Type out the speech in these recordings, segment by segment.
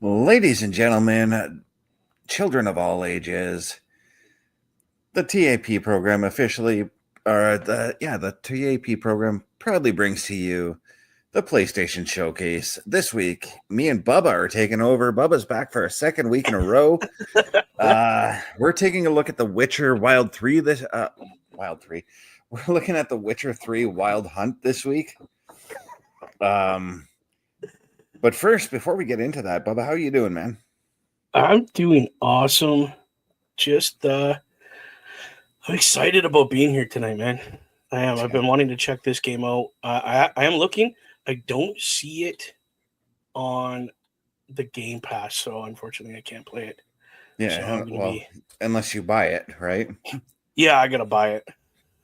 Ladies and gentlemen, children of all ages, the TAP program the TAP program proudly brings to you the PlayStation Showcase. This week, me and Bubba are taking over. Bubba's back for a second week in a row. We're taking a look at The Witcher Wild 3 Wild 3. We're looking at The Witcher 3 Wild Hunt this week. But first, before we get into that, Bubba, how are you doing, man? I'm doing awesome. I'm excited about being here tonight, man. I am. I've been wanting to check this game out. I am looking. I don't see it on the Game Pass, so unfortunately, I can't play it. Yeah, unless you buy it, right? Yeah, I gotta buy it.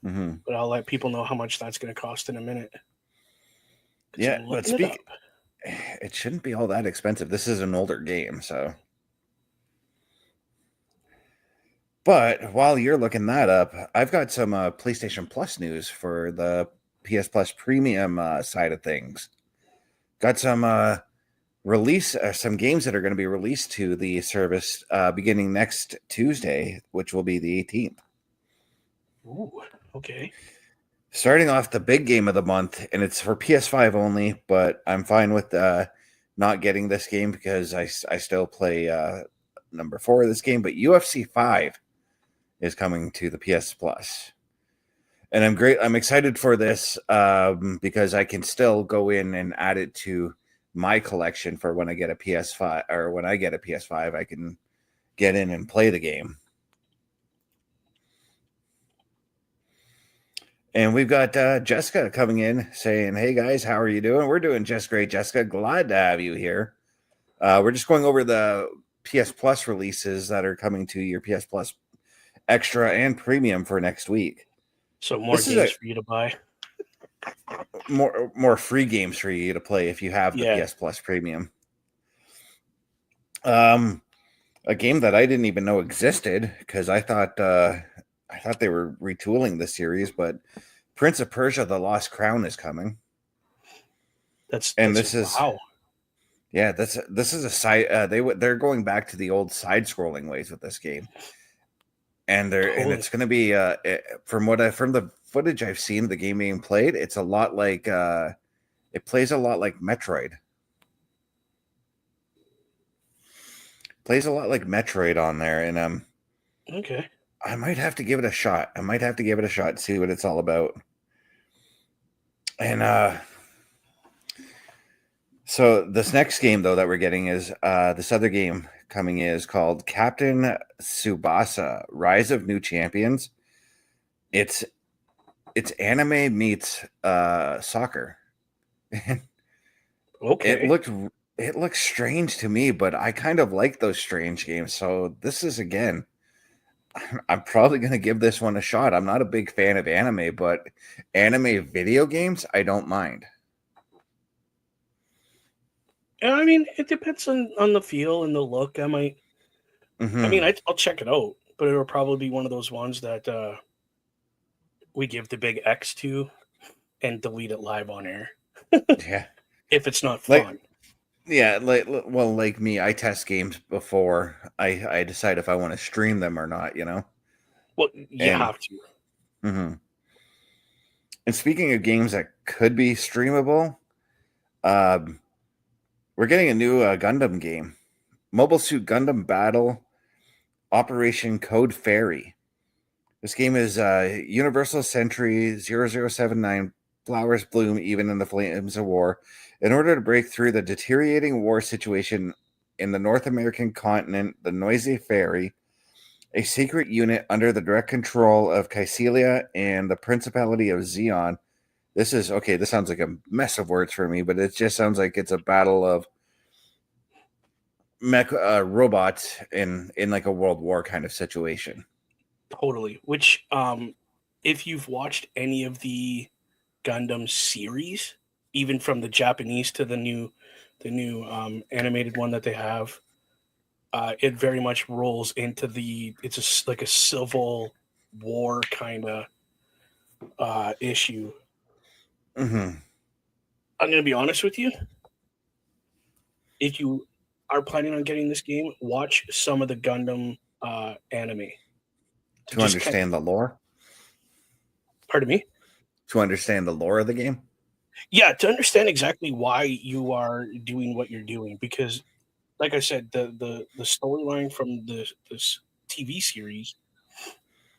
Mm-hmm. But I'll let people know how much that's gonna cost in a minute. Yeah, but it shouldn't be all that expensive. This is an older game, so. But while you're looking that up, I've got some PlayStation Plus news for the PS Plus Premium side of things. Got some some games that are going to be released to the service beginning next Tuesday, which will be the 18th. Ooh, okay. Starting off the big game of the month, and it's for PS5 only, but I'm fine with not getting this game because I still play number 4 of this game, but UFC 5 is coming to the PS Plus. And I'm excited for this because I can still go in and add it to my collection for when I get a PS5, or when I get a PS5, I can get in and play the game. And we've got Jessica coming in saying, "Hey guys, how are you doing?" We're doing just great, Jessica. Glad to have you here. We're just going over the PS Plus releases that are coming to your PS Plus Extra and Premium for next week. So more games for you to buy. More free games for you to play if you have the PS Plus Premium. A game that I didn't even know existed because I thought they were retooling the series, but Prince of Persia: The Lost Crown is coming. This is a side. They're going back to the old side-scrolling ways with this game, and it's going to be from the footage I've seen of the game being played, it's a lot like it plays a lot like Metroid. Plays a lot like Metroid on there, and okay. I might have to give it a shot. See what it's all about. And so this next game though that we're getting is this other game coming is called Captain Tsubasa: Rise of New Champions. It's anime meets soccer. Okay. It looks strange to me, but I kind of like those strange games. So this is, again, I'm probably going to give this one a shot. I'm not a big fan of anime, but anime video games, I don't mind. I mean, it depends on the feel and the look. I might. Mm-hmm. I mean, I'll check it out, but it'll probably be one of those ones that we give the big X to and delete it live on air. Yeah. If it's not fun. Like me, I test games before I decide if I want to stream them or not, you know? Well, you have to. Mm-hmm. And speaking of games that could be streamable, we're getting a new Gundam game. Mobile Suit Gundam Battle Operation Code Fairy. This game is Universal Century 0079 Flowers Bloom even in the flames of war. In order to break through the deteriorating war situation in the North American continent, the Noisy Fairy, a secret unit under the direct control of Caecilia and the Principality of Zeon. This sounds like a mess of words for me, but it just sounds like it's a battle of mech robots in like a World War kind of situation. Totally. Which, if you've watched any of the Gundam series, even from the Japanese to the new animated one that they have, it very much rolls into it's like a civil war kind of issue. Mm-hmm. I'm going to be honest with you. are planning on getting this game, watch some of the Gundam anime To understand the lore? Pardon me? To understand the lore of the game? Yeah, to understand exactly why you are doing what you're doing, because, like I said, the storyline from this TV series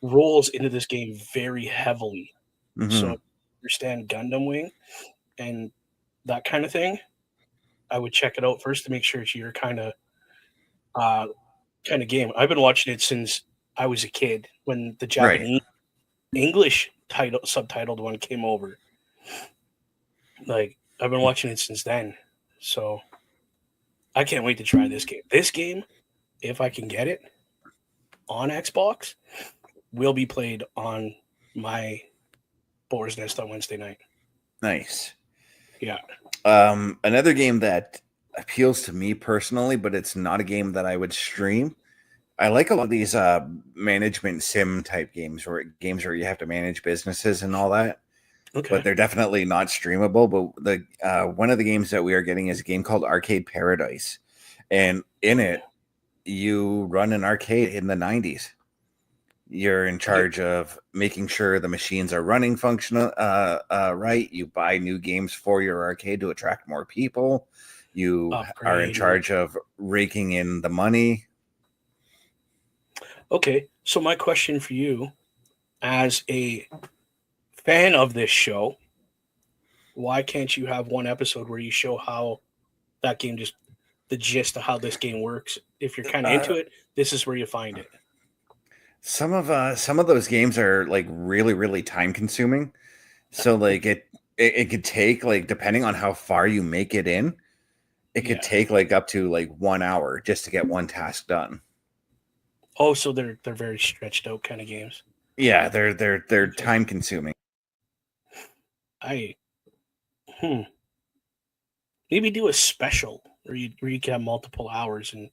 rolls into this game very heavily. Mm-hmm. So, understand Gundam Wing and that kind of thing, I would check it out first to make sure it's your uh, kind of game. I've been watching it since I was a kid when the Right. Japanese English title subtitled one came over. Like, I've been watching it since then. So I can't wait to try this game. This game, if I can get it on Xbox, will be played on my Boar's Nest on Wednesday night. Nice. Yeah. Another game that appeals to me personally, but it's not a game that I would stream. I like a lot of these management sim type games where you have to manage businesses and all that. Okay. But they're definitely not streamable. But the one of the games that we are getting is a game called Arcade Paradise, and in it, you run an arcade in the 90s. You're in charge of making sure the machines are running functional right. You buy new games for your arcade to attract more people. You are in charge of raking in the money. Okay, so my question for you, as a fan of this show, why can't you have one episode where you show how that game, just the gist of how this game works? If you're kind of into it, this is where you find it. Some of those games are like really, really time consuming. So like it could take, like, depending on how far you make it in, it could take like up to like 1 hour just to get one task done. Oh, so they're very stretched out kind of games. Yeah, they're time consuming. Maybe do a special where you can have multiple hours and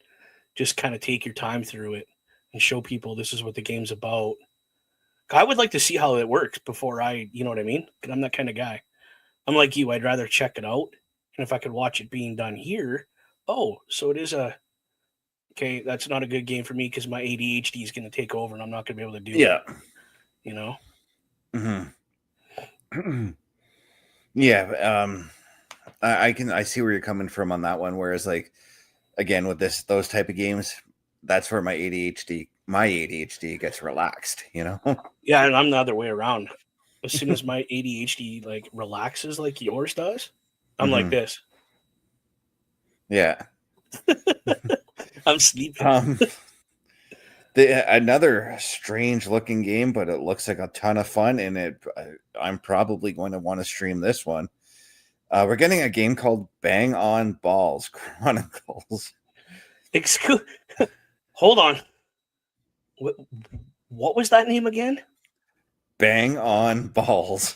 just kind of take your time through it and show people this is what the game's about. I would like to see how it works before you know what I mean? Because I'm that kind of guy. I'm like you. I'd rather check it out. And if I could watch it being done here, so it is okay, that's not a good game for me because my ADHD is going to take over and I'm not going to be able to do it. You know? Mm-hmm. Yeah. I see where you're coming from on that one. Whereas, like, again, with those type of games, that's where my ADHD gets relaxed, you know? Yeah, and I'm the other way around. As soon as my ADHD like relaxes like yours does, I'm like this. Yeah. I'm sleeping. Another strange looking game, but it looks like a ton of fun, and I'm probably going to want to stream this one. We're getting a game called Bang on Balls Chronicles. Hold on. What was that name again? Bang on Balls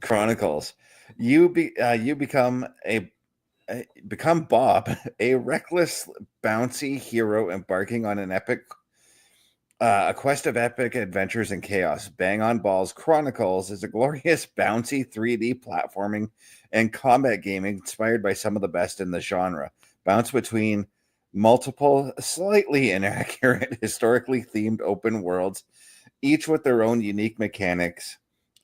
Chronicles. You become Bob, a reckless, bouncy hero embarking on a quest of epic adventures and chaos. Bang on Balls Chronicles is a glorious, bouncy 3D platforming and combat game inspired by some of the best in the genre. Bounce between multiple, slightly inaccurate, historically themed open worlds, each with their own unique mechanics,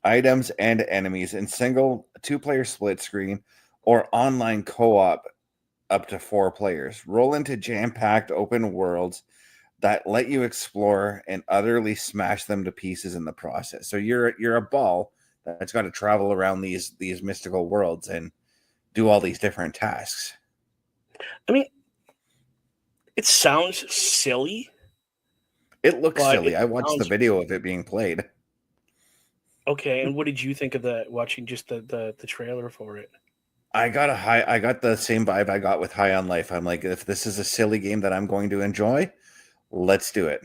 items, and enemies in single, two-player split screen, or online co-op up to 4 players. Roll into jam-packed open worlds that let you explore and utterly smash them to pieces in the process. So you're a ball that's got to travel around these mystical worlds and do all these different tasks. I mean, it sounds silly. It looks silly. I watched the video of it being played. Okay, and what did you think of watching just the trailer for it? I got the same vibe I got with High on Life. I'm like, if this is a silly game that I'm going to enjoy, let's do it.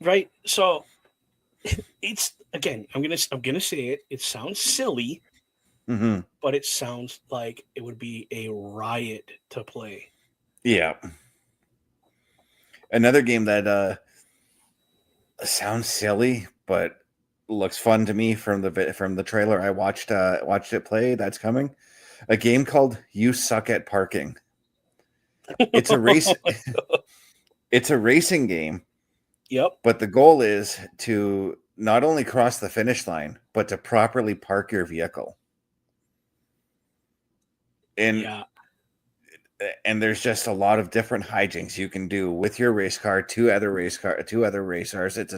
Right. So it's, again, I'm gonna say it. It sounds silly, but it sounds like it would be a riot to play. Yeah. Another game that sounds silly but looks fun to me from the trailer I watched it play. That's coming. A game called You Suck at Parking. It's a race. Oh my God. It's a racing game, Yep. but the goal is to not only cross the finish line, but to properly park your vehicle. And Yeah. and there's just a lot of different hijinks you can do with your race car, two other racers. It's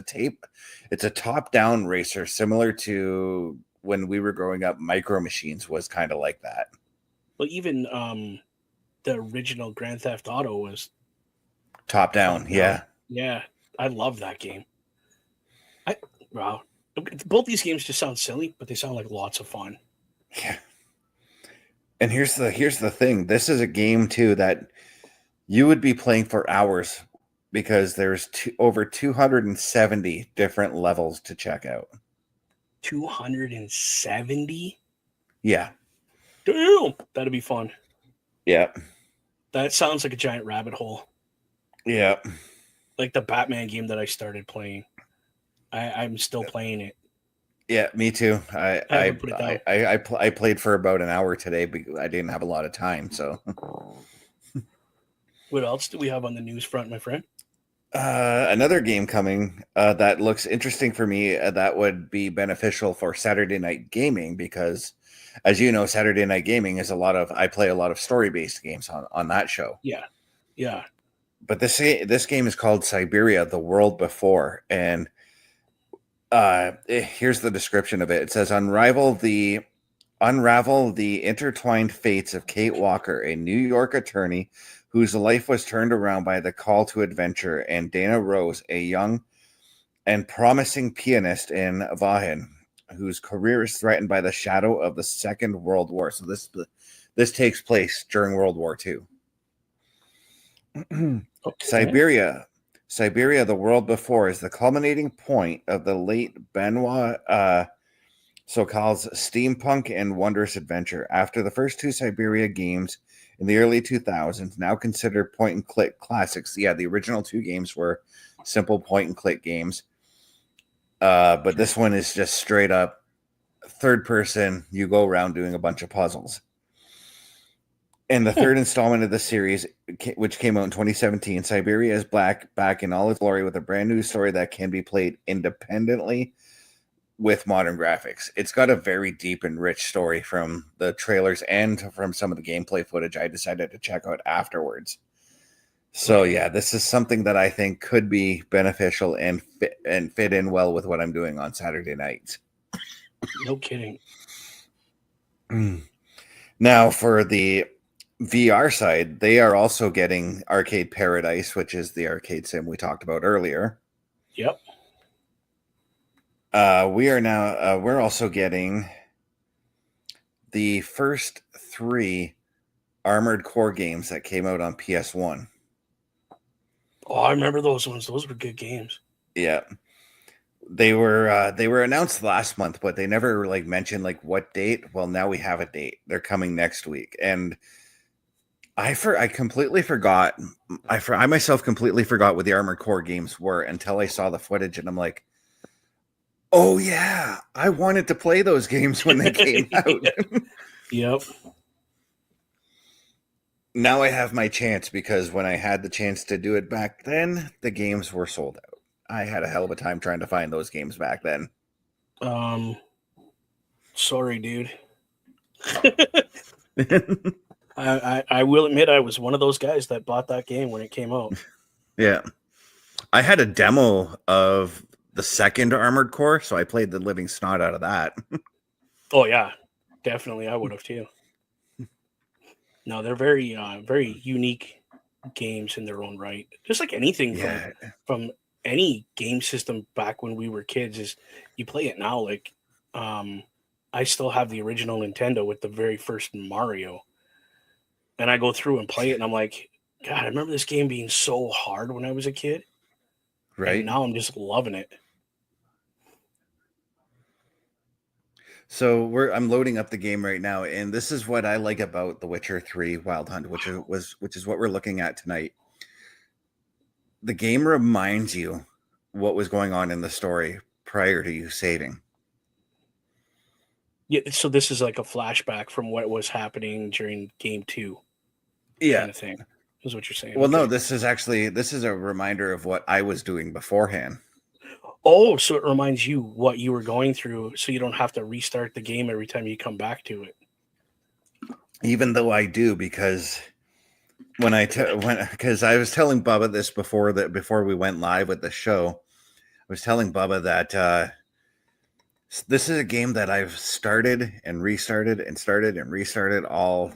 a top-down racer, similar to when we were growing up. Micro Machines was kind of like that. Well, even the original Grand Theft Auto was Top down, top down. yeah. Yeah, I love that game. I Wow, both these games just sound silly, but they sound like lots of fun. Yeah. And here's the thing. This is a game too that you would be playing for hours because there's over 270 different levels to check out. 270? Yeah. Damn, that'd be fun. Yeah. That sounds like a giant rabbit hole. Yeah. Like the Batman game that I started playing. I'm still playing it. Yeah, me too. I I haven't put it down. I played for about an hour today because I didn't have a lot of time. So, What else do we have on the news front, my friend? another game coming that looks interesting for me that would be beneficial for Saturday night gaming because, as you know, Saturday night gaming is I play a lot of story based games on that show. Yeah. Yeah. But this game is called Siberia: The World Before, and here's the description of it. It says unravel the intertwined fates of Kate Walker, a New York attorney whose life was turned around by the call to adventure, and Dana Rose, a young and promising pianist in Vahin, whose career is threatened by the shadow of the Second World War. So this takes place during World War II. Okay. Siberia, the world before, is the culminating point of the late Benoit Sokal's steampunk and wondrous adventure. After the first two Siberia games in the early 2000s, now considered point and click classics. Yeah, the original two games were simple point and click games. But this one is just straight up third person. You go around doing a bunch of puzzles. And the third installment of the series, which came out in 2017, Siberia is back in all its glory with a brand new story that can be played independently with modern graphics. It's got a very deep and rich story from the trailers and from some of the gameplay footage I decided to check out afterwards. So yeah, this is something that I think could be beneficial and fit in well with what I'm doing on Saturday nights. No kidding. Now for the VR side, they are also getting Arcade Paradise, which is the arcade sim we talked about earlier. Yep. We're also getting the first 3 Armored Core games that came out on PS1. Oh, I remember those ones. Those were good games. Yeah. They were announced last month, but they never mentioned what date. Well, now we have a date. They're coming next week. And I completely forgot. I myself completely forgot what the Armored Core games were until I saw the footage, and I'm like, oh yeah, I wanted to play those games when they came out. Yep. Now I have my chance because when I had the chance to do it back then, the games were sold out. I had a hell of a time trying to find those games back then. Sorry, dude. I will admit I was one of those guys that bought that game when it came out. Yeah. I had a demo of the second Armored Core, so I played the living snot out of that. Oh yeah, definitely I would have too. No, they're very unique games in their own right. Just like anything from any game system back when we were kids, is you play it now. Like, I still have the original Nintendo with the very first Mario, and I go through and play it, and I'm like, God, I remember this game being so hard when I was a kid, Right. and now I'm just loving it. So I'm loading up the game right now, and this is what I like about The Witcher 3 Wild Hunt, which is what we're looking at tonight. The game reminds you what was going on in the story prior to you saving. Yeah, so this is like a flashback from what was happening during game 2. Yeah. Kind of thing. is what you're saying. Well, no, Okay. this is a reminder of what I was doing beforehand. Oh, so it reminds you what you were going through, so you don't have to restart the game every time you come back to it. Even though I do, because because I was telling Bubba this before we went live with the show, I was telling Bubba that this is a game that I've started and restarted and started and restarted all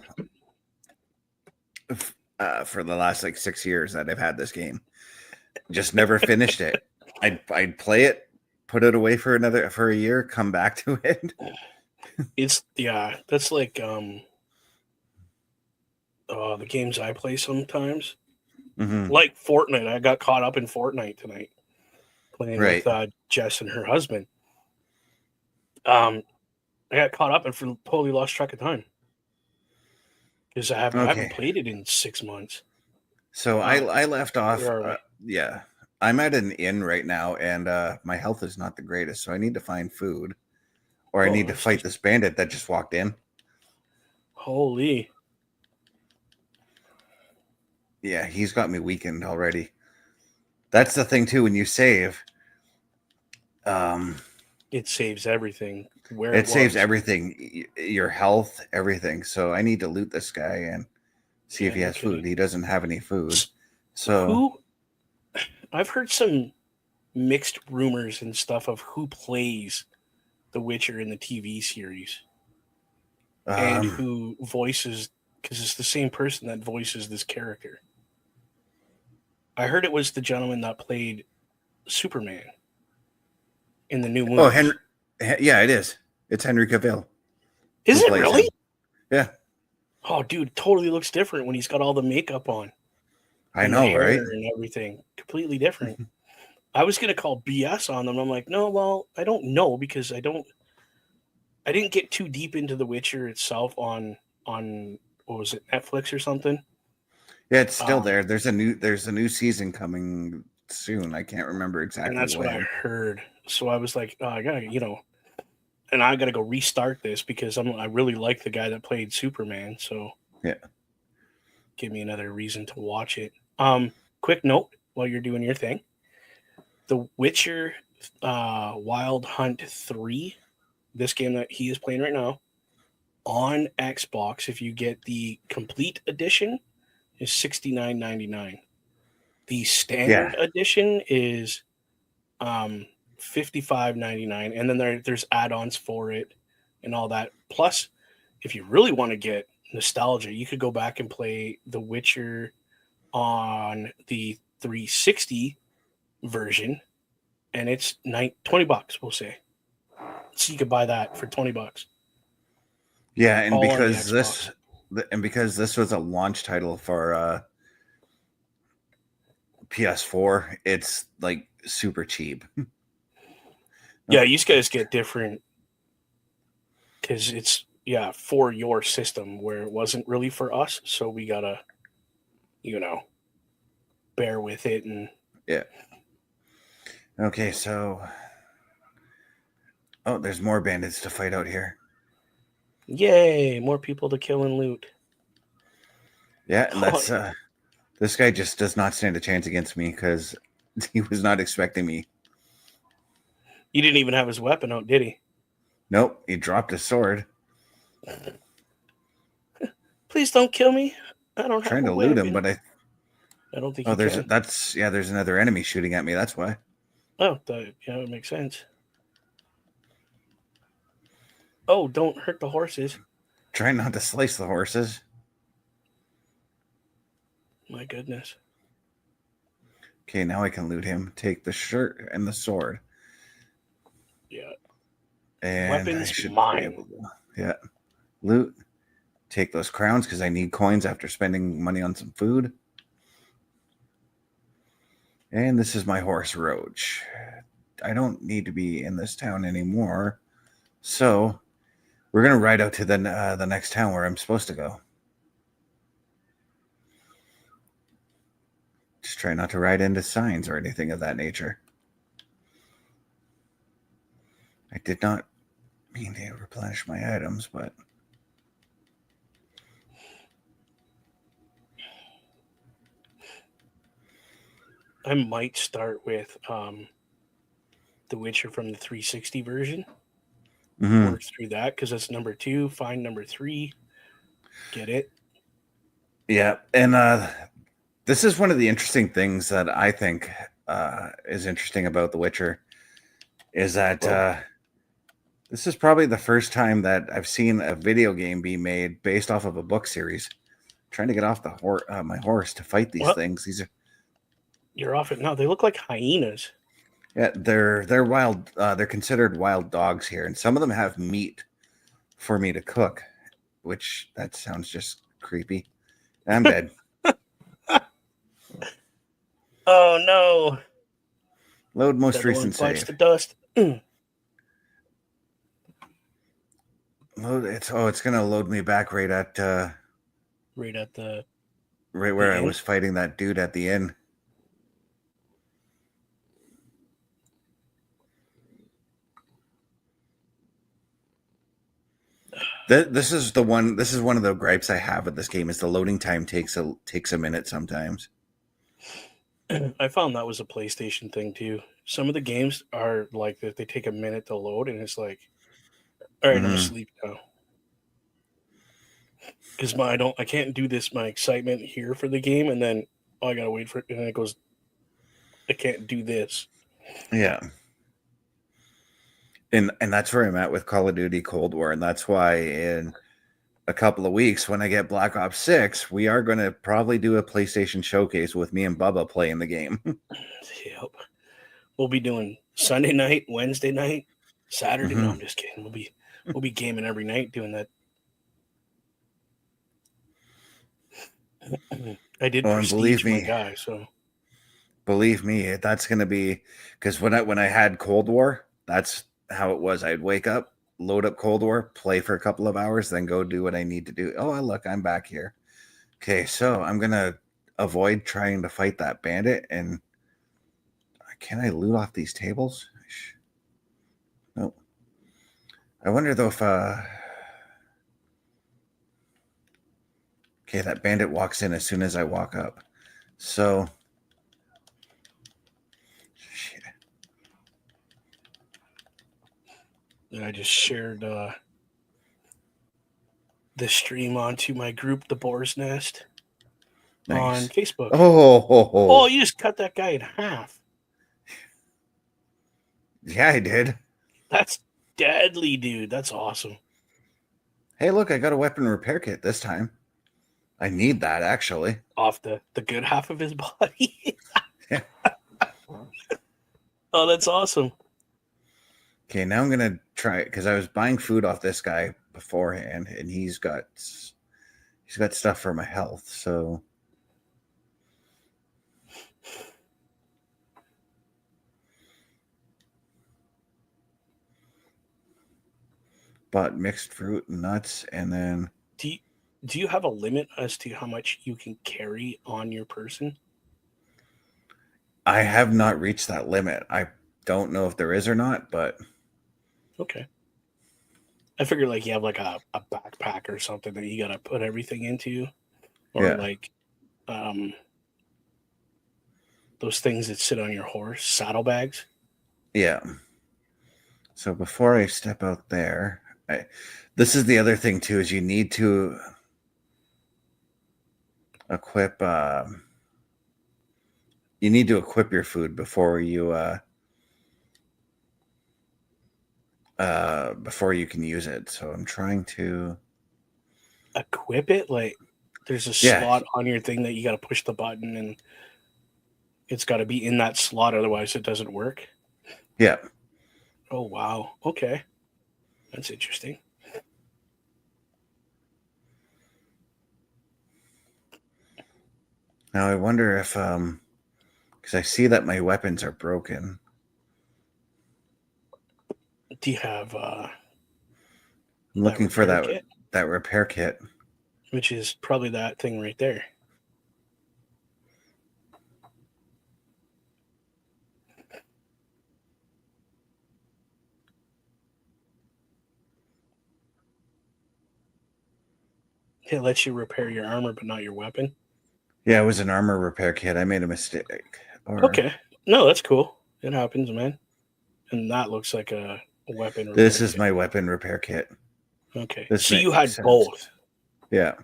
for the last like 6 years that I've had this game. Just never finished it. I'd play it, put it away for a year, come back to it. That's like the games I play sometimes. Mm-hmm. Like Fortnite. I got caught up in Fortnite tonight, playing Right. with Jess and her husband. I got caught up and totally lost track of time because I haven't Okay. played it in 6 months. So I left off. Where are we? Yeah, I'm at an inn right now, and my health is not the greatest. So I need to find food, or I Oh, need to that's fight this bandit that just walked in. holy. Yeah, he's got me weakened already. That's the thing too. When you save, It saves everything. Where it saves was. everything, your health, everything. So I need to loot this guy and see if Yeah, he no has kidding. food. He doesn't have any food. So Who? I've heard some mixed rumors and stuff of who plays The Witcher in the TV series and um, who voices, because it's the same person that voices this character. I heard it was the gentleman that played Superman in the new oh, movies. Henry. Yeah, it is. It's Henry Cavill Is who it plays really? him. Yeah, Oh, dude, totally looks different when he's got all the makeup on I and the know, right? hair and everything. Completely different. I was gonna call BS on them. I'm like, no, well, I don't know because I didn't get too deep into The Witcher itself on what was it, Netflix or something. Yeah, it's still Um, there. There's a new season coming soon. I can't remember and exactly that's what I when. heard. So I was like, oh, I gotta, and I gotta go restart this because I really like the guy that played Superman. So Yeah. give me another reason to watch it. Quick note while you're doing your thing: The Witcher, Wild Hunt 3, this game that he is playing right now on Xbox. If you get the complete edition, is $69.99. The Yeah. standard edition is $55.99, and then there's add-ons for it and all that. Plus, if you really want to get nostalgia, you could go back and play The Witcher on the 360 version, and it's $20, we'll say. So you could buy that for $20, Yeah, and all on the Xbox. because this was a launch title for PS4, it's like super cheap. Yeah, you guys get different because it's for your system where it wasn't really for us, so we gotta you know bear with it. And Yeah. Okay, so there's more bandits to fight out here. yay, more people to kill and loot. Yeah, and that's this guy just does not stand a chance against me because he was not expecting me. He didn't even have his weapon out, did he? Nope, he dropped his sword. Please don't kill me. I don't have Trying a to loot him, weapon. but I don't think oh, he can. there's another enemy shooting at me. That's why. Oh, it makes sense. Oh, don't hurt the horses. Trying not to slice the horses. My goodness. Okay, now I can loot him. Take the shirt and the sword. Yeah. And I Weapons should be mine. able to, yeah, loot. Take those crowns because I need coins after spending money on some food. And this is my horse, Roach. I don't need to be in this town anymore. So we're going to ride out to the next town where I'm supposed to go. Just try not to ride into signs or anything of that nature. I did not mean to replenish my items, but I might start with The Witcher from the 360 version. Mhm. Work through that because that's number 2. Find number 3. Get it? Yeah, and this is one of the interesting things that I think is interesting about The Witcher is that Well, this is probably the first time that I've seen a video game be made based off of a book series. Trying to get off my horse to fight these well, things. These are you're off it now. They look like hyenas. yeah, they're wild. They're considered wild dogs here, and some of them have meat for me to cook, which that sounds just creepy. I'm dead. Oh no! Load most The other one recent bites save. the dust. Load it's gonna load me back right at Right at right the where I end. was fighting that dude at the end. This is the one. This is one of the gripes I have with this game is the loading time takes a minute sometimes. I found that was a PlayStation thing too. Some of the games are like that; they take a minute to load, and it's like, all right, I'm Hmm. asleep now because I can't do this. My excitement here for the game, and then I gotta wait for it, and then it goes. I can't do this. Yeah, and that's where I'm at with Call of Duty Cold War, and that's why in a couple of weeks when I get Black Ops 6, we are going to probably do a PlayStation showcase with me and Bubba playing the game. Yep. We'll be doing Sunday night, Wednesday night, Saturday. No, Hmm. I'm just kidding. We'll be gaming every night doing that. I did Oh, and prestige my guy, so believe me, that's going to be because when I had Cold War, that's how it was. I'd wake up, load up Cold War, play for a couple of hours, then go do what I need to do. Oh, look, I'm back here. Okay, so I'm gonna avoid trying to fight that bandit. And can I loot off these tables? Nope. I wonder though if okay, that bandit walks in as soon as I walk up. So shit. then I just shared the stream onto my group, The Boar's Nest, on Nice. Facebook. Oh, ho, Oh, ho. you just cut that guy in half. Yeah, I did. That's deadly, dude. That's awesome. Hey, look, I got a weapon repair kit this time. I need that actually. Off the good half of his body. Yeah. Oh, that's awesome. Okay, now I'm gonna try it because I was buying food off this guy beforehand, and he's got stuff for my health. So bought mixed fruit and nuts, and then Do you, do you have a limit as to how much you can carry on your person? I have not reached that limit. I don't know if there is or not, but Okay. I figure like you have like a backpack or something that you gotta put everything into, or yeah, like um those things that sit on your horse, saddlebags. yeah. So before I step out there, this is the other thing too: is you need to equip. You need to equip your food before you can use it. So I'm trying to. Equip it like there's a Yeah, slot on your thing that you gotta push the button and it's gotta be in that slot, otherwise it doesn't work. yeah. Oh wow. Okay. That's interesting. Now I wonder if because I see that my weapons are broken. Do you have I'm that looking for repair that kit? that repair kit. Which is probably that thing right there. It lets you repair your armor but not your weapon. Yeah, it was an armor repair kit. I made a mistake. Or Okay. No, that's cool. It happens, man. And that looks like a weapon repair this is kit. my weapon repair kit. Okay. This So you makes had sense. both. Yeah.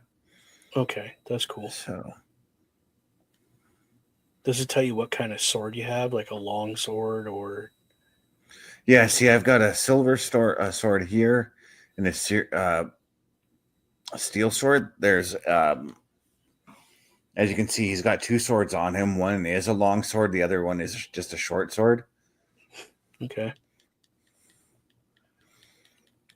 Okay, that's cool. So Does it tell you what kind of sword you have, like a long sword or? yeah, see, I've got a silver sword here and a steel sword. There's as you can see, he's got two swords on him. One is a long sword, the other one is just a short sword. Okay.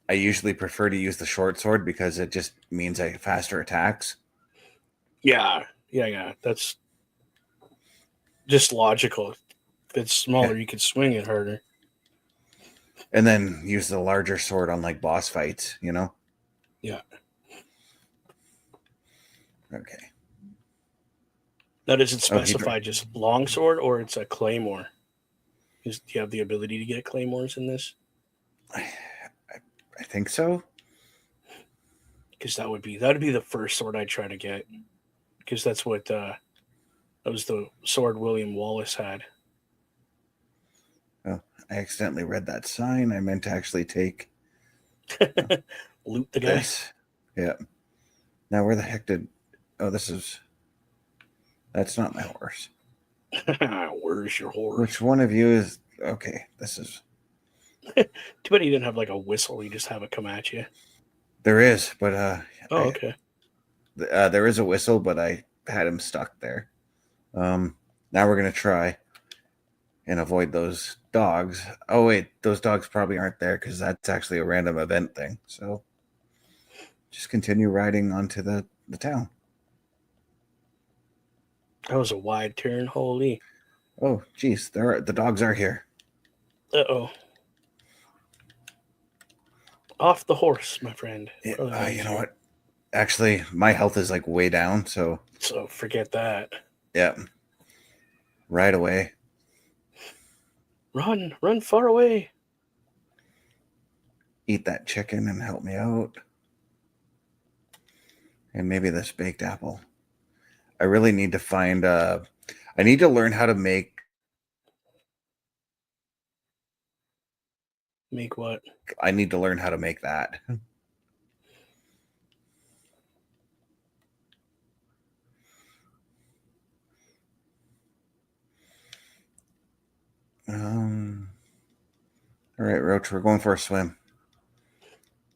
I usually prefer to use the short sword because it just means I have faster attacks. Yeah. That's just logical. If it's smaller, Yeah. you could swing it harder. And then use the larger sword on like boss fights, Yeah. Okay. Now, does it Oh, specify just long sword or it's a claymore? Do you have the ability to get claymores in this? I think so. Because that'd be the first sword I'd try to get. Because that's what that was the sword William Wallace had. Oh, I accidentally read that sign. I meant to actually take Loot the guy. this. Yeah. Now where the heck did? Oh, that's not my horse. Where's your horse? Which one of you is okay? This is. Too bad he didn't have like a whistle. You just have it come at you. There is, but Okay. there is a whistle, but I had him stuck there. Now we're gonna try and avoid those dogs. Oh wait, those dogs probably aren't there because that's actually a random event thing. So just continue riding onto the town. That was a wide turn. Holy. Oh, geez, the dogs are here. Uh-oh. Off the horse, my friend. Yeah, you know what? Actually, my health is like way down, so forget that. yeah. Right away. Run far away. Eat that chicken and help me out. And maybe this baked apple. I really need to find I need to learn how to make what? I need to learn how to make that. All right, Roach, we're going for a swim.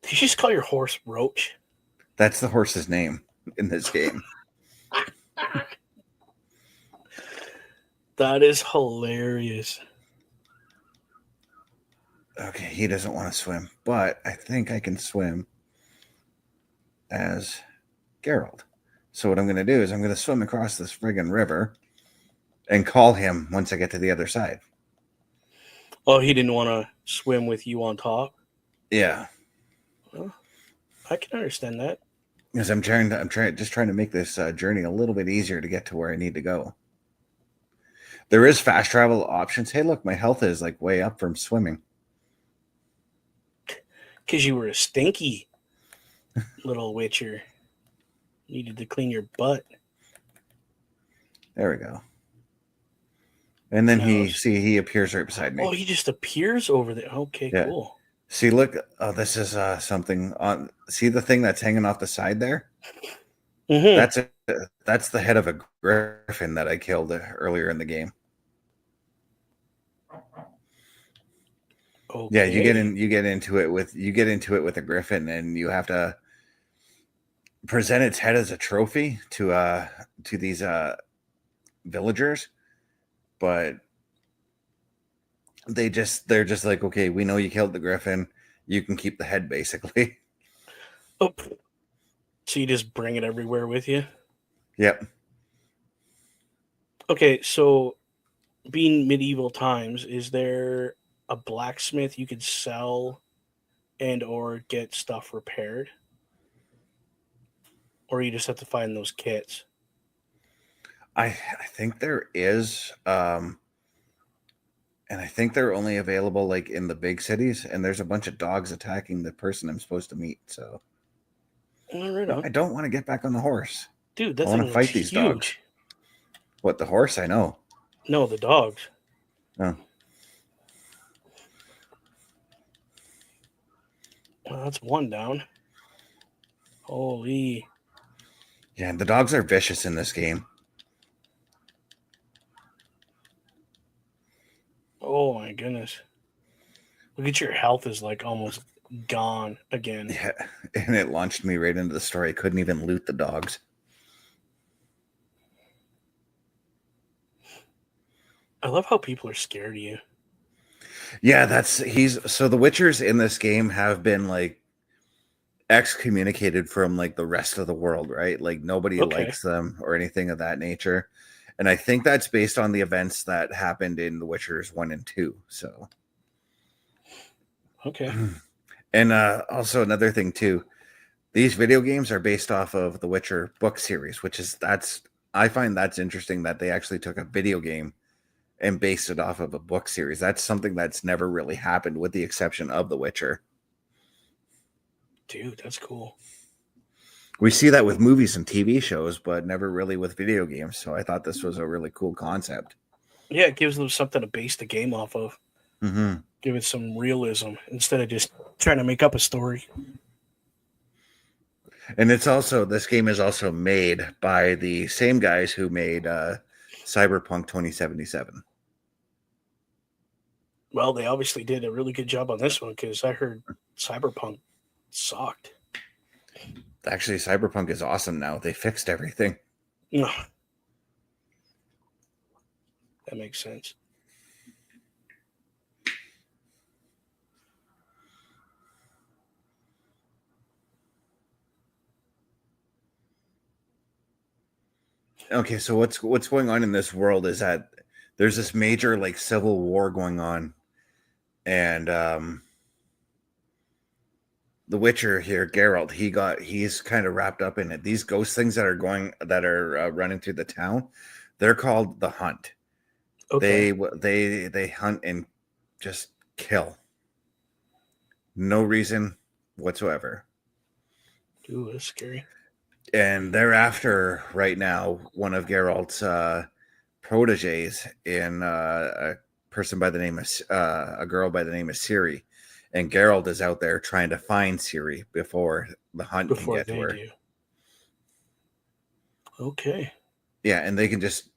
Did you just call your horse Roach? That's the horse's name in this game. That is hilarious. Okay, he doesn't want to swim, but I think I can swim as Geralt. So what I'm going to do is I'm going to swim across this friggin' river and call him once I get to the other side. Oh, he didn't want to swim with you on top? Yeah. Well, I can understand that. Because I'm trying to make this journey a little bit easier to get to where I need to go. There is fast travel options. Hey, look, my health is like way up from swimming. Because you were a stinky little witcher. Needed to clean your butt. There we go. And then he appears right beside me. Oh, he just appears over there. Okay, yeah. Cool. See, look. Oh, this is something on. See the thing that's hanging off the side there? Mm-hmm. That's the head of a griffin that I killed earlier in the game. Okay. Yeah, you get into it with a griffin, and you have to present its head as a trophy to these villagers, but they're just like, okay, we know you killed the griffin, you can keep the head, basically. Oh, so you just bring it everywhere with you? Yep. Okay, so being medieval times, is there a blacksmith you could sell and or get stuff repaired? Or you just have to find those kits? I think there is, and I think they're only available like in the big cities, and there's a bunch of dogs attacking the person I'm supposed to meet, so right on. I don't want to get back on the horse. Dude, that I want to fight these dogs. What, the horse? I know. No, the dogs. Oh. Well, that's one down. Holy. Yeah, the dogs are vicious in this game. Oh my goodness. Look at your health is like almost gone again. Yeah, and it launched me right into the story. I couldn't even loot the dogs. I love how people are scared of you. Yeah, so the Witchers in this game have been like excommunicated from like the rest of the world, right? Like nobody Okay. likes them or anything of that nature. And I think that's based on the events that happened in The Witchers 1 and 2. So, Okay. and also another thing too, these video games are based off of the Witcher book series, I find that's interesting that they actually took a video game and based it off of a book series. That's something that's never really happened with the exception of The Witcher. Dude, that's cool. We see that with movies and TV shows, but never really with video games. So I thought this was a really cool concept. Yeah, it gives them something to base the game off of. Mm-hmm. Give it some realism instead of just trying to make up a story. And this game is also made by the same guys who made Cyberpunk 2077. Well, they obviously did a really good job on this one because I heard Cyberpunk sucked. Actually, Cyberpunk is awesome now. They fixed everything. Ugh, that makes sense. Okay, so what's going on in this world is that there's this major like civil war going on, and the Witcher here, Geralt, he's kind of wrapped up in it. These ghost things that are running through the town, they're called the Hunt. Okay. They hunt and just kill. No reason whatsoever. Ooh, that's scary. And they're after right now one of Geralt's proteges in a person by the name of a girl by the name of Ciri, and Geralt is out there trying to find Ciri before the Hunt can Before get to they her. do. Okay. Yeah, and they can just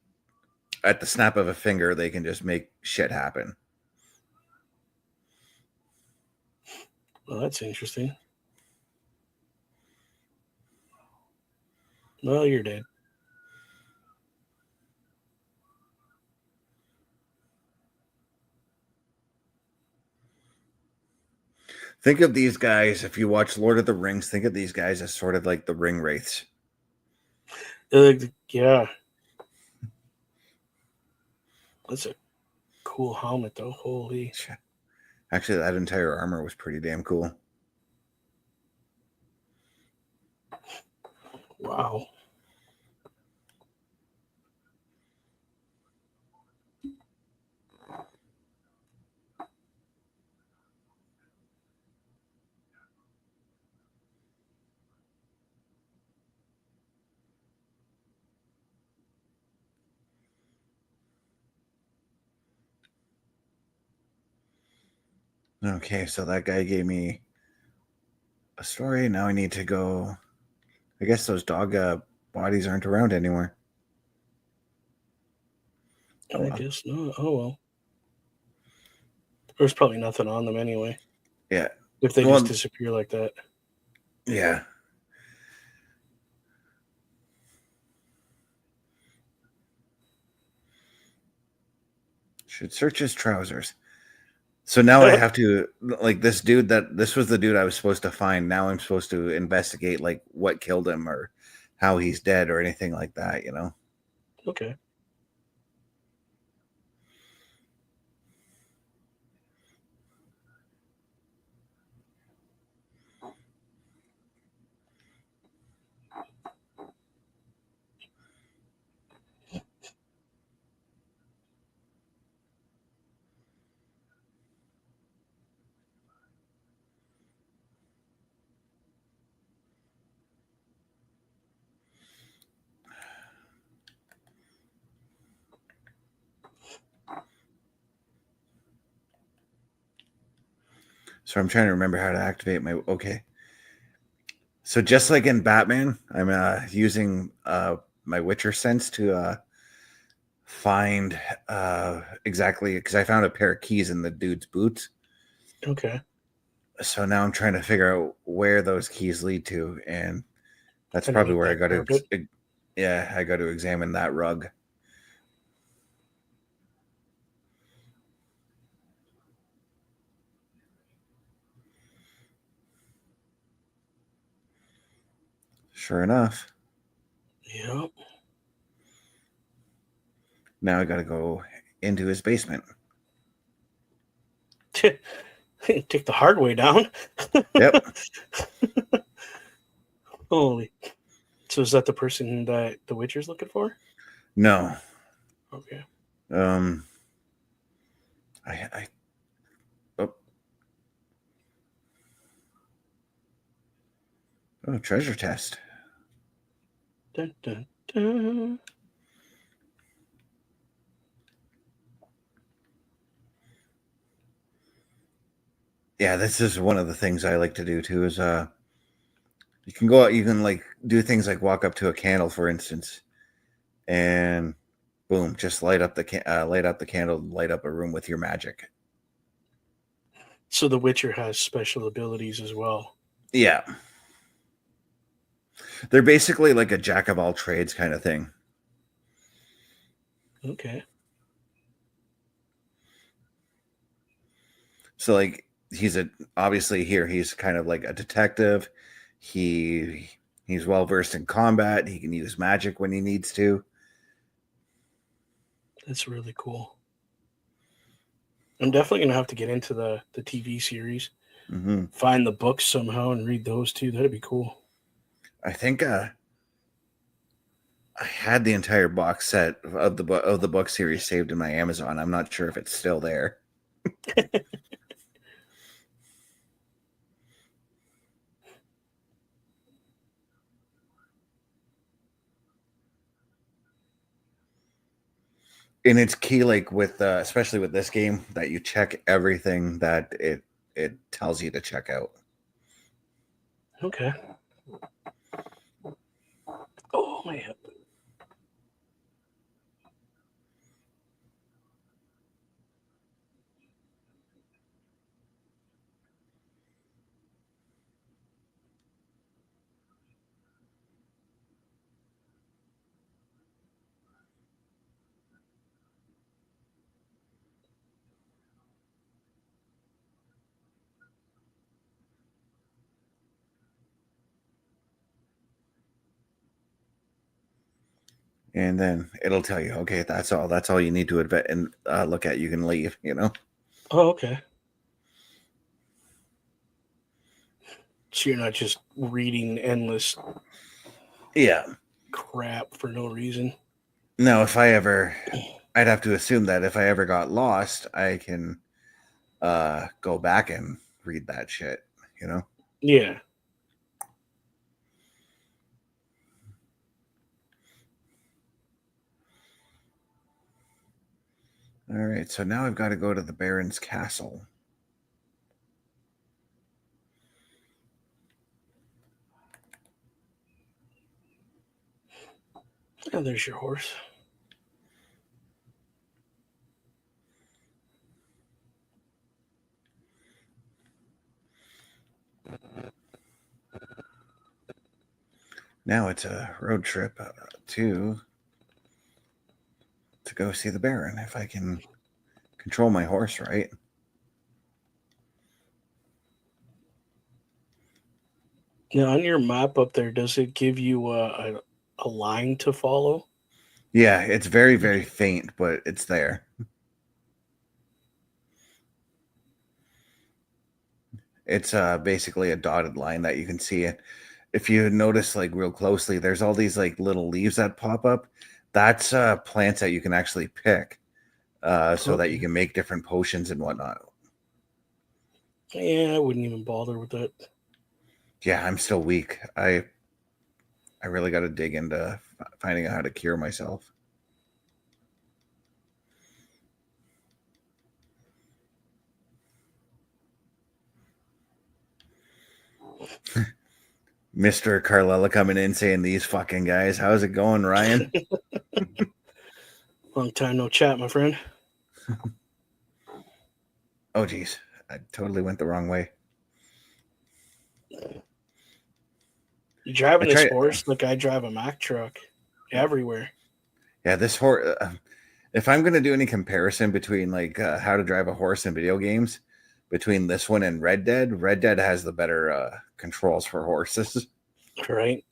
at the snap of a finger they can just make shit happen. Well, that's interesting. Well, you're dead. Think of these guys, if you watch Lord of the Rings, think of these guys as sort of like the ring wraiths. Yeah. That's a cool helmet, though. Holy. Actually, that entire armor was pretty damn cool. Wow. Okay, so that guy gave me a story. Now I need to go. I guess those dog bodies aren't around anymore. Oh I well. guess not. Oh, well. There's probably nothing on them anyway. Yeah. If they just Well, disappear like that. yeah. Should search his trousers. So now I have to like this was the dude I was supposed to find. Now I'm supposed to investigate like what killed him or how he's dead or anything like that, you know. Okay. So I'm trying to remember how to activate my... Okay. So just like in Batman, I'm using my Witcher sense to find exactly... Because I found a pair of keys in the dude's boots. Okay. So now I'm trying to figure out where those keys lead to. And that's probably Underneath where I that got to... carpet. Yeah, I got to examine that rug. Sure enough. Yep. Now I got to go into his basement. Take the hard way down. Yep. Holy. So is that the person that the Witcher's looking for? No. Okay. I oh. Oh, treasure test. Dun, dun, dun. Yeah, this is one of the things I like to do too. Is you can go out, you can like do things like walk up to a candle, for instance, and boom, just light up the candle, light up a room with your magic. So the Witcher has special abilities as well. Yeah, they're basically like a jack of all trades kind of thing. Okay. So like obviously here he's kind of like a detective. He's well versed in combat. He can use magic when he needs to. That's really cool. I'm definitely gonna have to get into the TV series. Mm-hmm. Find the books somehow and read those too. That'd be cool. I think I had the entire box set of the book series saved in my Amazon. I'm not sure if it's still there. And it's key, like with especially with this game, that you check everything that it tells you to check out. Okay. Oh my hip. And then it'll tell you, okay, that's all. That's all you need to and look at. You can leave. You know. Oh, okay. So you're not just reading endless Yeah. crap for no reason. No, I'd have to assume that if I ever got lost, I can go back and read that shit. You know. Yeah. All right, so now I've got to go to the Baron's castle. Oh, there's your horse. Now it's a road trip to go see the Baron. If I can control my horse right. Now on your map up there, does it give you a line to follow? Yeah, it's very, very faint, but it's there. It's basically a dotted line that you can see. If you notice, like real closely, there's all these like little leaves that pop up. That's plants that you can actually pick, so that you can make different potions and whatnot. Yeah, I wouldn't even bother with that. Yeah, I'm still weak. I really got to dig into finding out how to cure myself. Mr. Carlella coming in saying, "These fucking guys, how's it going, Ryan?" Long time no chat, my friend. Oh, geez. I totally went the wrong way. You driving I this try. horse like I drive a Mack truck everywhere. Yeah, this horse. If I'm going to do any comparison between like how to drive a horse in video games, between this one and Red Dead has the better controls for horses. Right.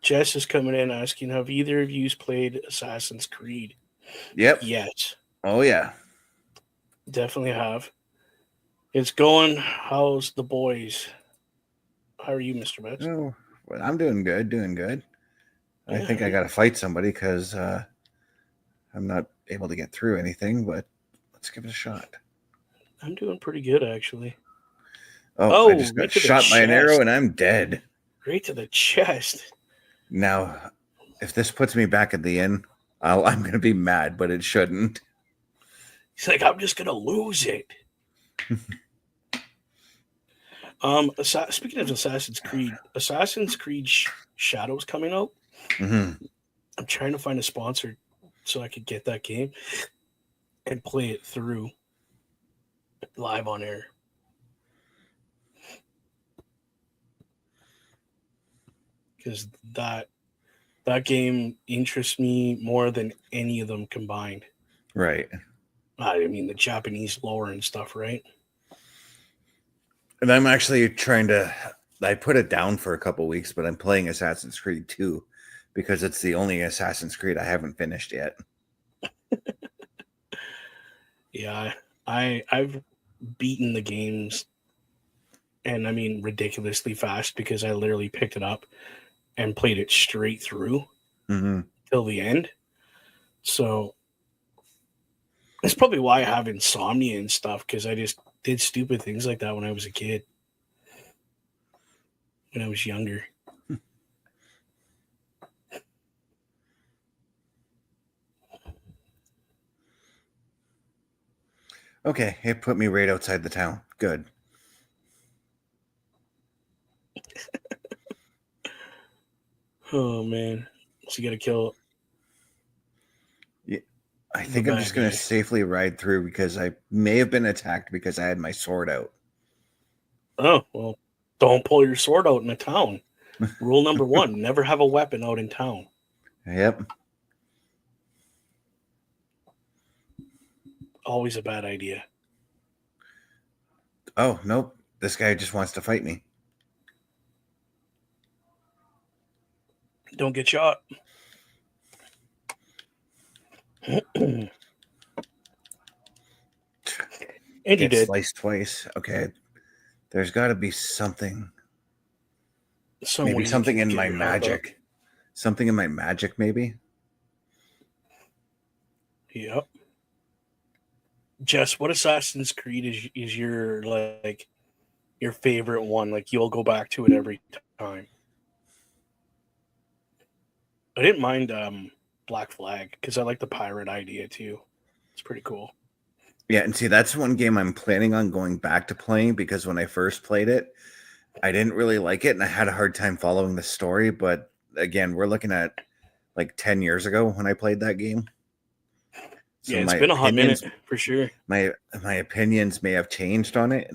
Jess is coming in asking, have either of you played Assassin's Creed? Yep. Yes, Oh, yeah. definitely have. It's going. How's the boys? How are you, Mr. Betts? Oh, well, I'm doing good, doing good. I Yeah, think I right. got to fight somebody because I'm not able to get through anything, but let's give it a shot. I'm doing pretty good, actually. Oh, I Oh, just got right to the shot by an arrow chest. and I'm dead. Right to the chest. Now, if this puts me back at the inn, I'm going to be mad, but it shouldn't. He's like, I'm just gonna lose it. Speaking of Assassin's Creed Shadows coming out. Mm-hmm. I'm trying to find a sponsor so I could get that game and play it through live on air. Because that game interests me more than any of them combined. Right. I mean, the Japanese lore and stuff, right? And I'm actually trying to. I put it down for a couple weeks, but I'm playing Assassin's Creed 2 because it's the only Assassin's Creed I haven't finished yet. Yeah, I've beaten the games, and I mean ridiculously fast because I literally picked it up and played it straight through Mm-hmm. till the end. So that's probably why I have insomnia and stuff, because I just did stupid things like that when I was a kid, when I was younger. Okay, it put me right outside the town. Good. Oh man, so you got to kill Yeah, I the think I'm bad just going to guy. safely ride through because I may have been attacked because I had my sword out. Oh well, don't pull your sword out in a town. Rule number one: never have a weapon out in town. Yep. Always a bad idea. Oh, nope. This guy just wants to fight me. Don't get shot. And you Get did. sliced twice. Okay. There's got to be something. Some Maybe way you something can in get my your health up. magic. Something in my magic, maybe? Yep. Jess, what Assassin's Creed is your like your favorite one? Like you'll go back to it every time. I didn't mind Black Flag because I like the pirate idea too. It's pretty cool. Yeah, and see, that's one game I'm planning on going back to playing because when I first played it, I didn't really like it and I had a hard time following the story. But again, we're looking at like 10 years ago when I played that game. Yeah, So it's been a hot minute for sure. my opinions may have changed on it.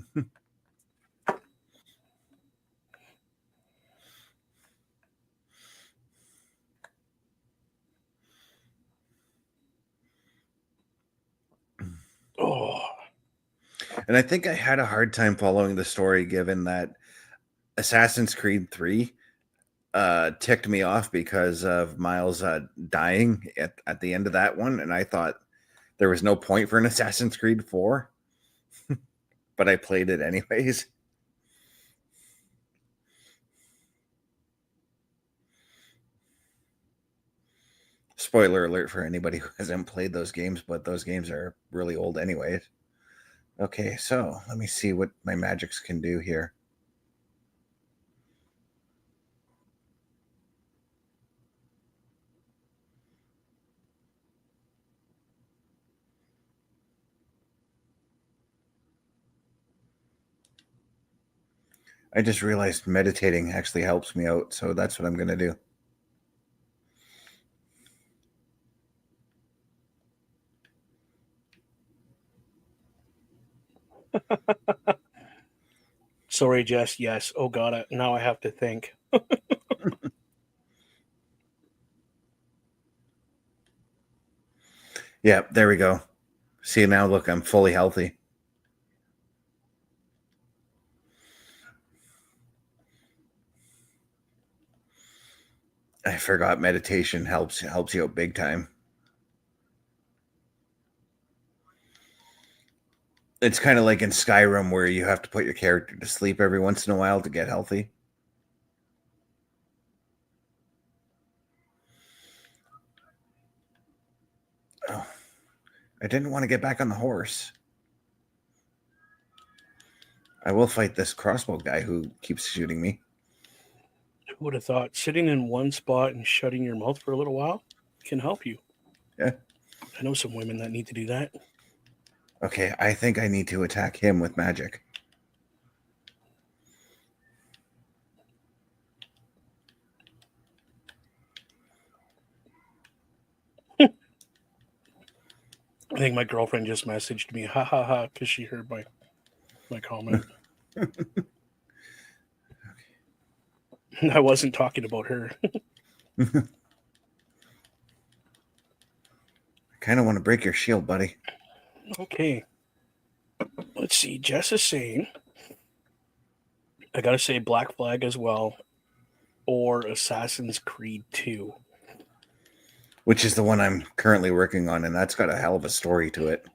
Oh, And I think I had a hard time following the story given that Assassin's Creed 3 ticked me off because of Miles dying at the end of that one. And I thought there was no point for an Assassin's Creed 4, but I played it anyways. Spoiler alert for anybody who hasn't played those games, but those games are really old anyways. Okay, so let me see what my magics can do here. I just realized meditating actually helps me out, so that's what I'm going to do. Sorry, Jess. Yes. Oh God. Now I have to think. Yeah, there we go. See, now look, I'm fully healthy. I forgot meditation helps you out big time. It's kind of like in Skyrim where you have to put your character to sleep every once in a while to get healthy. Oh, I didn't want to get back on the horse. I will fight this crossbow guy who keeps shooting me. Who would have thought sitting in one spot and shutting your mouth for a little while can help you? Yeah. I know some women that need to do that. Okay, I think I need to attack him with magic. I think my girlfriend just messaged me, ha ha ha, because she heard my comment. I wasn't talking about her. I kind of want to break your shield, buddy. Okay. Let's see. Jess is saying, I gotta say Black Flag as well, or Assassin's Creed 2. Which is the one I'm currently working on, and that's got a hell of a story to it.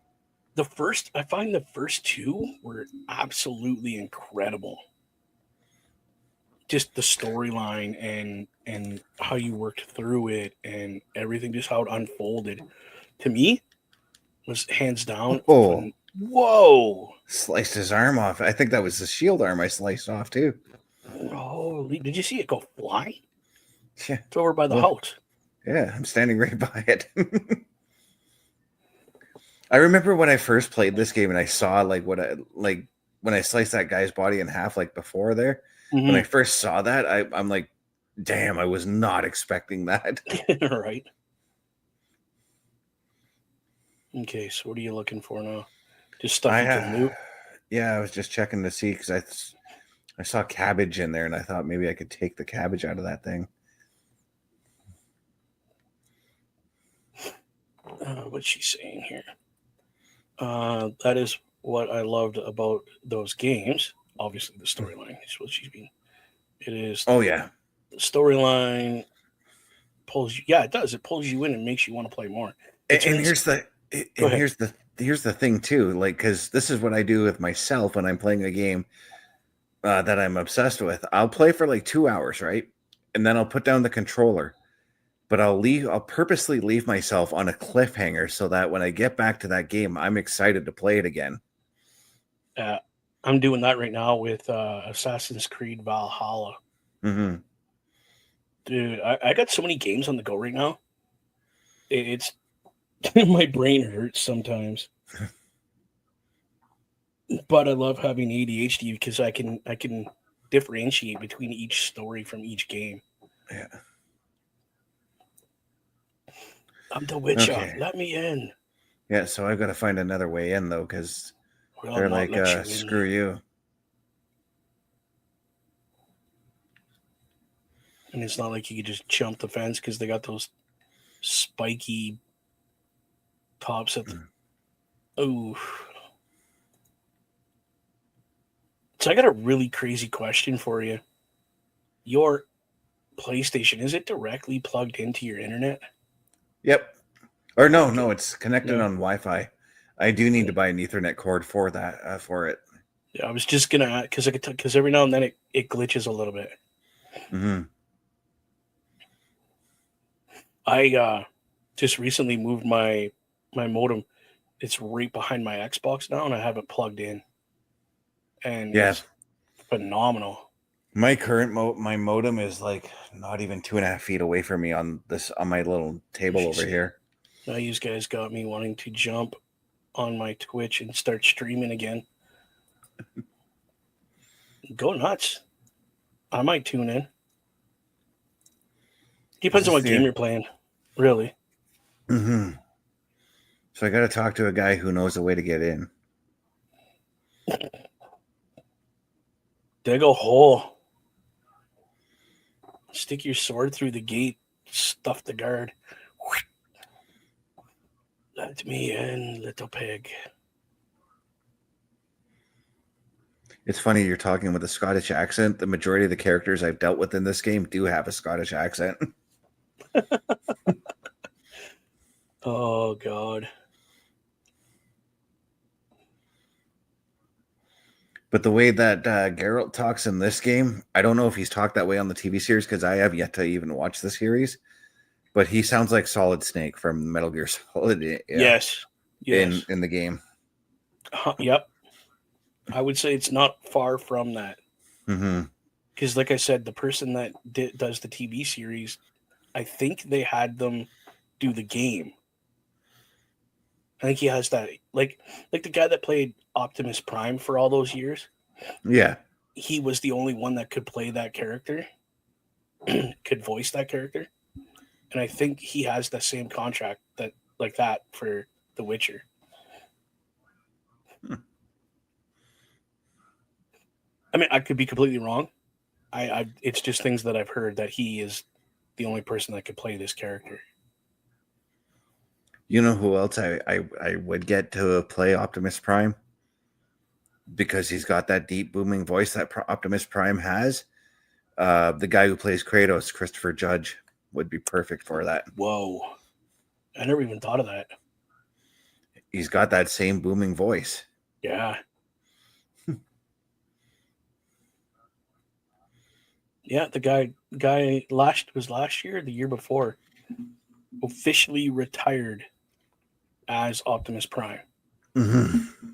I find the first two were absolutely incredible. Just the storyline and how you worked through it and everything, just how it unfolded. To me, was hands down. Oh, Whoa! sliced his arm off. I think that was the shield arm I sliced off too. Holy! Did you see it go flying? Yeah. It's over by the Well, house. yeah, I'm standing right by it. I remember when I first played this game and I saw when I sliced that guy's body in half like before there. Mm-hmm. When I first saw that, I'm like, damn, I was not expecting that. Right. Okay, so what are you looking for now? Just stuff you can loot? Yeah, I was just checking to see because I saw cabbage in there and I thought maybe I could take the cabbage out of that thing. What's she saying here? That is what I loved about those games. Obviously, the storyline is what she's being. It is. Oh yeah, the storyline pulls you. Yeah, it does. It pulls you in and makes you want to play more. and here's the thing too, like because this is what I do with myself when I'm playing a game that I'm obsessed with. I'll play for like 2 hours, right, and then I'll put down the controller. But I'll purposely leave myself on a cliffhanger so that when I get back to that game, I'm excited to play it again. I'm doing that right now with Assassin's Creed Valhalla. Mm-hmm. Dude, I got so many games on the go right now. It's my brain hurts sometimes. But I love having ADHD because I can differentiate between each story from each game. Yeah. I'm the Witcher. Okay. Let me in. Yeah, so I've got to find another way in though, because Well, they're like, screw you. And it's not like you could just jump the fence because they got those spiky tops at the. Oh. So I got a really crazy question for you. Your PlayStation, is it directly plugged into your internet? Yep. Or no, it's connected No. on Wi-Fi. I do need to buy an Ethernet cord for that for it. Yeah, I was just gonna because every now and then it glitches a little bit. Mm-hmm. I just recently moved my modem. It's right behind my Xbox now, and I have it plugged in. And it's phenomenal. My current my modem is like not even 2.5 feet away from me on my little table over here. Now you guys got me wanting to jump on my Twitch and start streaming again. Go nuts. I might tune in. Depends on what game you're playing, really. Mm-hmm. So I got to talk to a guy who knows a way to get in. Dig a hole. Stick your sword through the gate. Stuff the guard. Let me in, little pig. It's funny you're talking with a Scottish accent. The majority of the characters I've dealt with in this game do have a Scottish accent. Oh, God. But the way that Geralt talks in this game, I don't know if he's talked that way on the TV series because I have yet to even watch the series. But he sounds like Solid Snake from Metal Gear Solid. Yes. In the game. Yep. I would say it's not far from that. Because, like I said, the person that does the TV series, I think they had them do the game. I think he has that, like the guy that played Optimus Prime for all those years. Yeah. He was the only one that could play that character, could voice that character. And I think he has the same contract like that for The Witcher. I mean, I could be completely wrong. It's just things that I've heard that he is the only person that could play this character. You know who else I would get to play Optimus Prime? Because he's got that deep booming voice that Optimus Prime has. The guy who plays Kratos, Christopher Judge, would be perfect for that. Whoa. I never even thought of that. He's got that same booming voice. Yeah. Yeah, the guy last year, the year before, officially retired as Optimus Prime. Mm-hmm.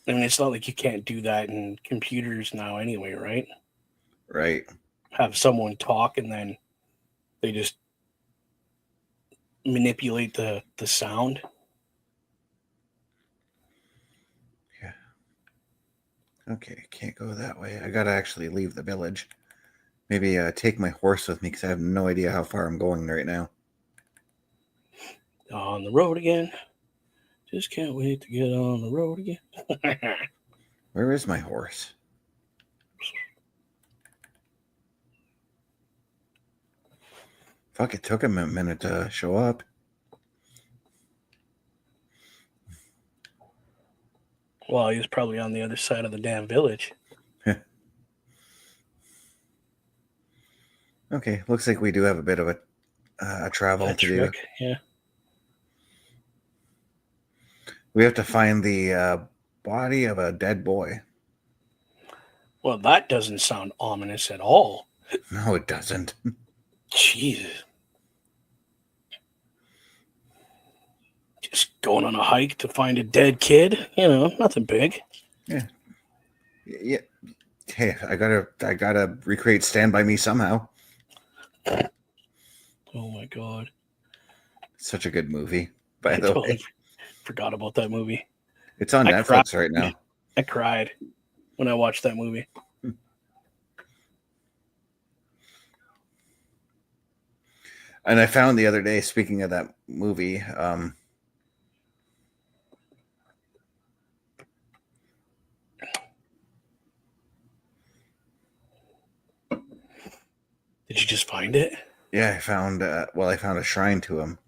I mean, it's not like you can't do that in computers now anyway, right? Right. Have someone talk and then they just manipulate the sound. Yeah. Okay, can't go that way. I gotta actually leave the village. Maybe take my horse with me because I have no idea how far I'm going right now. On the road again. Just can't wait to get on the road again. Where is my horse? Fuck, it took him a minute to show up. Well, he was probably on the other side of the damn village. Okay, looks like we do have a bit of a travel to do. Yeah. We have to find the body of a dead boy. Well, that doesn't sound ominous at all. No, it doesn't. Jesus. Just going on a hike to find a dead kid, nothing big. Yeah. Hey, I gotta recreate Stand By Me somehow. Oh my God. Such a good movie, by the way. Forgot about that movie. It's on Netflix right now. I cried when I watched that movie. And I found the other day, speaking of that movie, Did you just find it? Yeah, I found a shrine to him.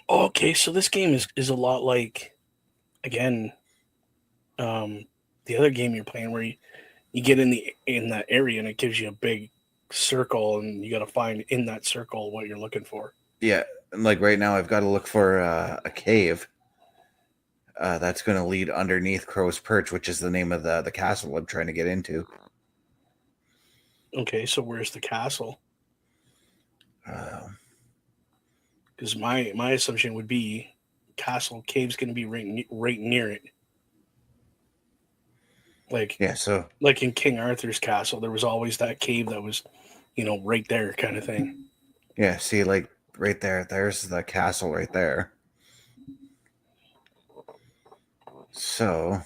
Okay, so this game is a lot like, again, the other game you're playing where you get in that area and it gives you a big circle and you got to find in that circle what you're looking for. Yeah, and like right now I've got to look for a cave that's going to lead underneath Crow's Perch, which is the name of the castle I'm trying to get into. Okay, so where's the castle? Because my assumption would be castle cave's going to be right near it. Like, yeah, so like in King Arthur's castle, there was always that cave that was, right there kind of thing. Yeah, see, like right there's the castle right there. So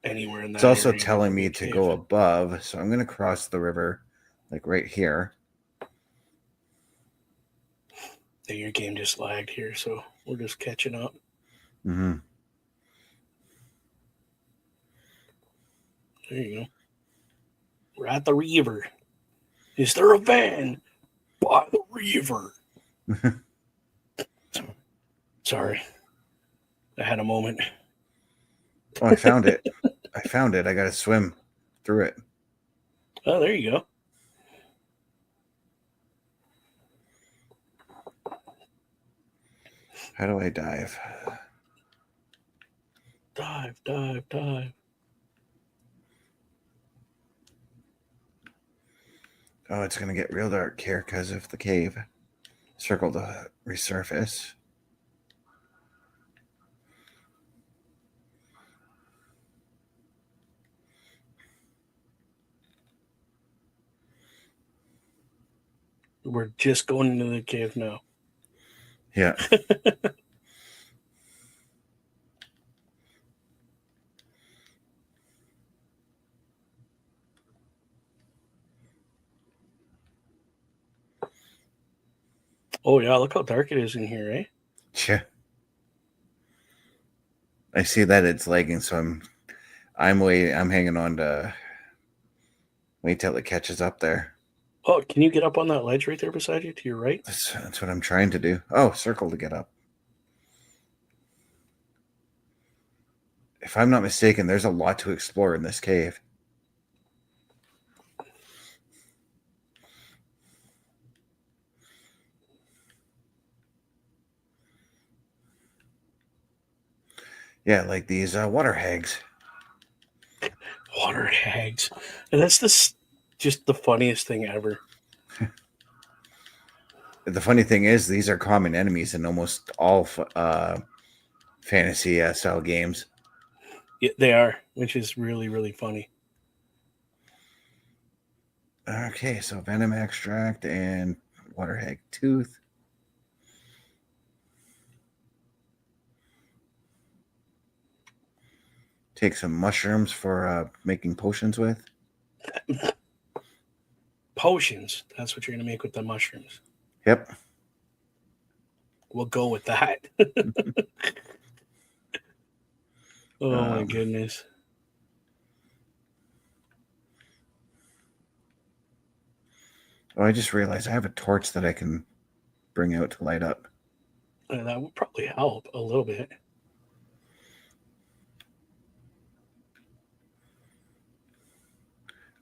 Anywhere in that it's also area telling would be me a to cave. go above. So I'm going to cross the river, like right here. Yeah, your game just lagged here, so we're just catching up. Mm-hmm. There you go. We're at the river. Is there a van by the river? Sorry. I had a moment. Oh, I found it. I found it. I got to swim through it. Oh, there you go. How do I dive? Dive, dive, dive. Oh, it's going to get real dark here because of the cave. Circle to resurface. We're just going into the cave now. Yeah. Oh yeah, look how dark it is in here, eh? Yeah. I see that it's lagging, so I'm hanging on to wait till it catches up there. Oh, can you get up on that ledge right there beside you to your right? That's what I'm trying to do. Oh, circle to get up. If I'm not mistaken, there's a lot to explore in this cave. Yeah, like these water hags. Water hags. And that's just the funniest thing ever. The funny thing is, these are common enemies in almost all fantasy style games. Yeah, they are, which is really, really funny. Okay, so venom extract and water hag tooth. Take some mushrooms for making potions with. Potions. That's what you're going to make with the mushrooms. Yep. We'll go with that. Oh my goodness. Oh, I just realized I have a torch that I can bring out to light up. That would probably help a little bit.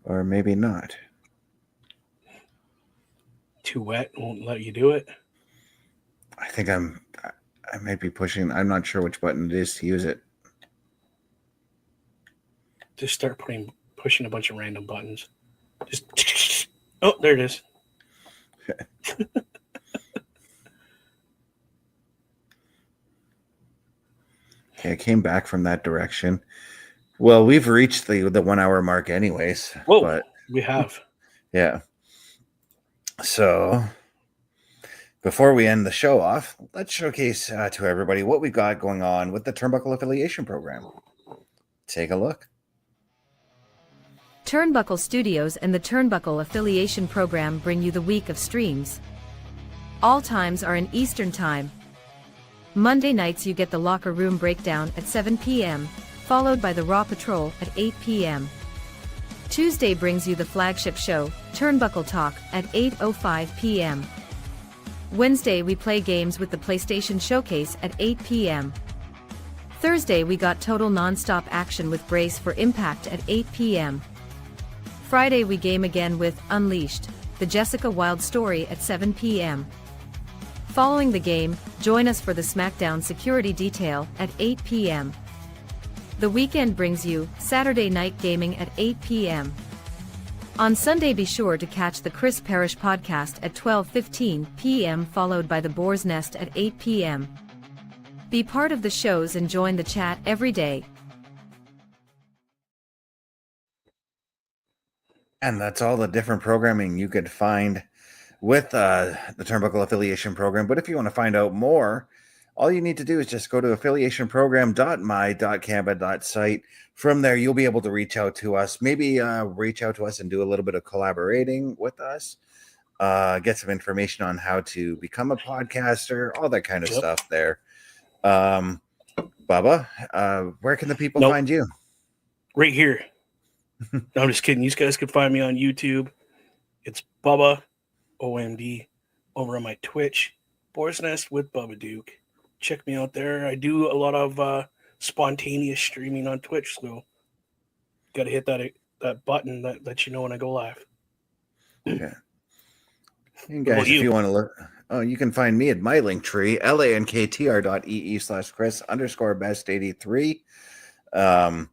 Or maybe not. Too wet won't let you do it. I think I might be pushing. I'm not sure which button it is to use it. Just start pushing a bunch of random buttons. Just oh, there it is. Okay, I came back from that direction. Well, we've reached the 1 hour mark anyways. Whoa, but we have. yeah. So before we end the show off, let's showcase to everybody what we got going on with the Turnbuckle Affiliation Program. Take a look. Turnbuckle Studios and the Turnbuckle Affiliation Program bring you the week of streams. All times are in Eastern Time. Monday nights you get the Locker Room Breakdown at 7 p.m., followed by the Raw Patrol at 8 p.m. Tuesday brings you the flagship show, Turnbuckle Talk, at 8:05 p.m. Wednesday we play games with the PlayStation ShowCase at 8 p.m. Thursday we got total non-stop action with Brace for Impact at 8 p.m. Friday we game again with Unleashed, the Jessica Wilde story at 7 p.m. Following the game, join us for the SmackDown Security Detail at 8 p.m. The weekend brings you Saturday Night Gaming at 8 p.m. On Sunday be sure to catch the Chris Parrish podcast at 12:15 p.m. followed by the Boar's Nest at 8 p.m. Be part of the shows and join the chat every day. And that's all the different programming you could find with the Turnbuckle Affiliation Program. But if you want to find out more all you need to do is just go to affiliationprogram.my.canva.site. From there, you'll be able to reach out to us, maybe reach out to us and do a little bit of collaborating with us, get some information on how to become a podcaster, all that kind of stuff there. Bubba, where can the people find you? Right here. No, I'm just kidding. You guys can find me on YouTube. It's Bubba OMD. Over on my Twitch, Boar's Nest with Bubba Duke. Check me out there. I do a lot of spontaneous streaming on Twitch, so got to hit that button that lets you know when I go live. Yeah. And guys, if you want to look, you can find me at my Linktree, lanktr.ee/Chris_best83.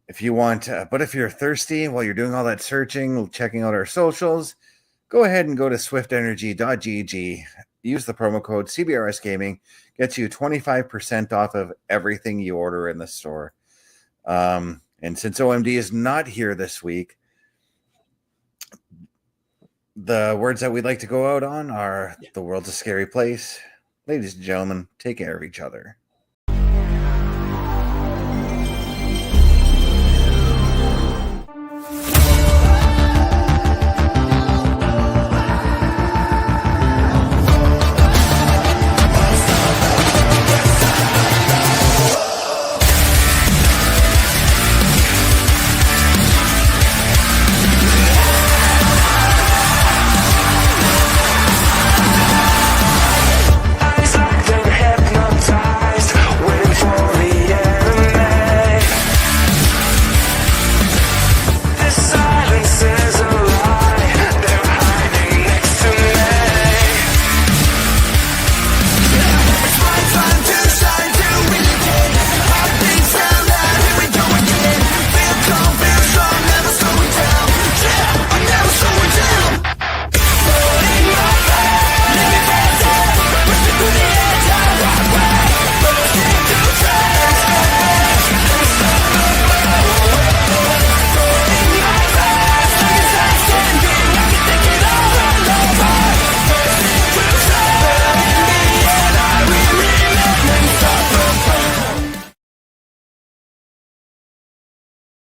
If you want, but if you're thirsty while you're doing all that searching, checking out our socials, go ahead and go to swiftenergy.gg. Use the promo code CBRS Gaming. Gets you 25% off of everything you order in the store. And since OMD is not here this week, the words that we'd like to go out on are: the world's a scary place. Ladies and gentlemen, take care of each other.